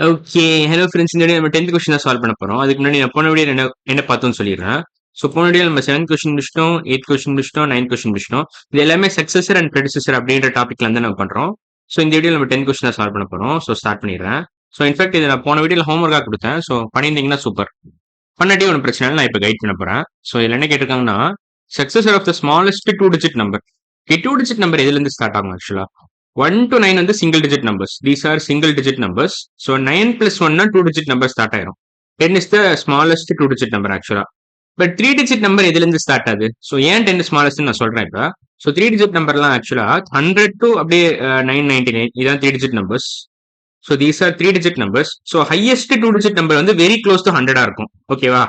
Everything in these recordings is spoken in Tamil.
ஓகே. Hello friends. இந்த வீடியோ நம்ம 10th கொஸ்டின் தான் சால்வ் பண்ண போறோம். அதுக்கு முன்னாடி நான் போன வீடியோல என்ன என்ன பார்த்தோம்னு சொல்லிடுறேன். ஸோ போன வீடியோல நம்ம 7th கொஸ்டின் முடிச்சிட்டோம், 8th கொஸ்டின் முடிச்சிட்டோம், 9th கொஸ்டின் முடிச்சிட்டோம். இது எல்லாமே சக்சஸர் அண்ட் ப்ரெடிசஸர் அப்படின்ற டாபிக்ல இருந்து நம்ம பண்றோம். ஸோ இந்த வீடியோல நம்ம 10th கொஸ்டின் தான் சால்வ் பண்ண போறோம். ஸோ ஸ்டார்ட் பண்ணிடுறேன். ஸோ இன்ஃபேக்ட் இதை நான் போன வீடியோல ஹோம்ஒர்க்காக கொடுத்தேன். ஸோ பண்ணியிருந்தீங்கன்னா சூப்பர். பண்ணாட்டி ஒன்றும் பிரச்சனை இல்லை. நான் இப்போ கைட் பண்ண போறேன். ஸோ இதில் என்ன கேட்டிருக்காங்கன்னா, successor of the smallest 2 digit number. 2 digit number எதுல இருந்து ஸ்டார்ட் ஆகும் ஆக்சுவலா? 1 to 9 வந்து single digit numbers. These are single digit numbers. So 9 plus 1 2 digit number start ஆயிரும். 10 is the smallest 2 digit number ஆக்சுவலா. பட் 3 digit நம்பர் எதுல இருந்து ஸ்டார்ட் ஆகுது? ஸோ ஏன் 10 ஸ்மாலஸ்ட் நான் சொல்றேன் இப்போ. ஸோ 3 digit நம்பர்லாம் ஆக்சுவலா 100 to அப்படியே 999 இதான் 3 digit numbers. So these are 3 digit numbers. So highest 2 digit number வந்து வெரி க்ளோஸ் டு 100 இருக்கும். ஓகேவா?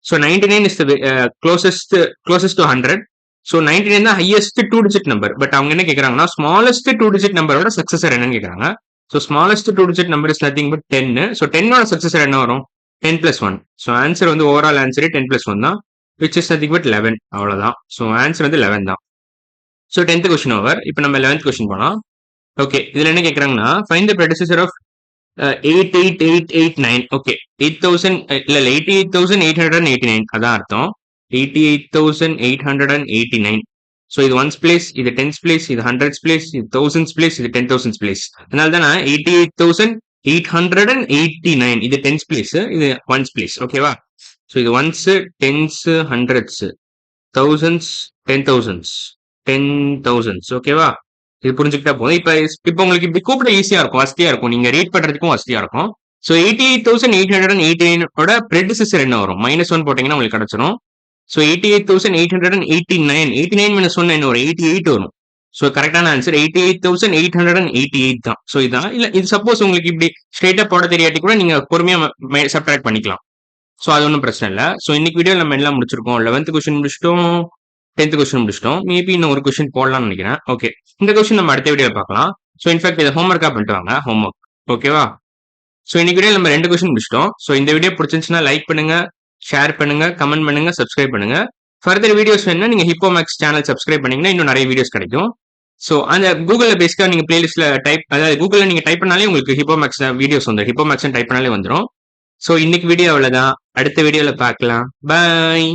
So 99 is the closest to 100. So 99 தான் ஹையஸ்ட் 2 டிஜிட் நம்பர். பட் அவங்க என்ன கேட்கறாங்கன்னா, ஸ்மாலஸ்ட் 2 டிஜிட் நம்பரோட சக்சஸர் என்னன்னு கேட்கறாங்க. So smallest 2 digit number is nothing but 10. So 10ஓட சக்சஸர் என்ன வரும்? 10 plus 1. ஸோ ஆன்சர் வந்து ஓவரால் ஆன்சரே 10 plus 1 தான், விச் இஸ் நத்திங் பட் 11. அவ்வளோதான். ஸோ ஆன்சர் வந்து 11 தான். So 10th question over. இப்போ நம்ம 11th கொஸ்டின் போலாம். ஓகே, இதுல என்ன கேட்கறாங்கன்னா, find the predecessor of 88889. Okay, 8000 இல்ல 88,889 அதான் அர்த்தம். 88,889. ஸோ இது ஒன்ஸ் பிளேஸ், இது டென்ஸ் பிளேஸ், இது ஹண்ட்ரட்ஸ் பிளேஸ், இது தௌசண்ட்ஸ் பிளேஸ், இது 10,000 பிளேஸ். அதனால தான் 88,889 இது டென்ஸ் பிளேஸ், இது ஒன்ஸ் பிளேஸ். ஓகேவா? ஸோ இது ones, tens, hundreds, thousands, 10,000s, 10,000s. ஓகேவா? இது புரிஞ்சுக்கிட்டா போதும். இப்போ உங்களுக்கு இப்படி கூப்பிட ஈஸியா இருக்கும், வசதியா இருக்கும், நீங்க ரீட் பண்றதுக்கும் வசதியா இருக்கும். ஸோ 88,889ஓட ப்ரெடிசஸர் என்ன வரும்? -1 போட்டீங்கன்னா உங்களுக்கு கிடைச்சிரும். ஸோ 88,889, 89 minus 1 என்ன வரும்? 88 வரும். ஸோ கரெக்டான ஆன்சர் 88,888 தான். ஸோ இதான். இல்ல இது சப்போஸ் உங்களுக்கு இப்படி ஸ்ட்ரெயிட்டா போட தெரியாட்டி கூட நீங்க பொறுமையா சப்ட்ராக்ட் பண்ணிக்கலாம். ஸோ அது ஒன்றும் பிரச்சனை இல்லை. ஸோ இன்னைக்கு வீடியோ நம்ம எல்லாம் முடிச்சிருக்கோம். 11th கொஸ்டின் முடிச்சிட்டோம், 10th கொஸ்டின் முடிச்சிட்டோம். மேபி இன்னும் ஒரு கொஸ்டின் போடலாம்னு நினைக்கிறேன். ஓகே, இந்த கொஸ்டின் நம்ம அடுத்த வீடியோ பார்க்கலாம். ஸோ இன்ஃபேக்ட் இதை ஹோம்ஒர்க்காக பண்ணிட்டு வாங்க, ஹோம்ஒர்க். ஓகேவா? ஸோ இன்னைக்கு வீடியோ நம்ம 2 கொஸ்டின் முடிச்சிட்டோம். ஸோ இந்த வீடியோ பிடிச்சிருந்துச்சுன்னா லைக் பண்ணுங்க, ஷேர் பண்ணுங்க, கமெண்ட் பண்ணுங்க, சப்ஸ்கிரைப் பண்ணுங்க. ஃபர்தர் வீடியோஸ் வேணும்னா நீங்க ஹிப்போமேக்ஸ் சேனல் சப்ஸ்கிரைப் பண்ணீங்கன்னா இன்னும் நிறைய வீடியோஸ் கிடைக்கும். ஸோ அந்த கூகுள்ல பேசிக்கா நீங்க பிளேலிஸ்ட்ல அதாவது கூகுள்ல நீங்க டைப் பண்ணாலே உங்களுக்கு ஹிப்போமேக்ஸ் வீடியோஸ் வந்துடும். ஹிப்போமேக்ஸ் டைப் பண்ணாலே வந்துடும். ஸோ இன்னைக்கு வீடியோ அவ்வளவுதான். அடுத்த வீடியோல பார்க்கலாம். பாய்.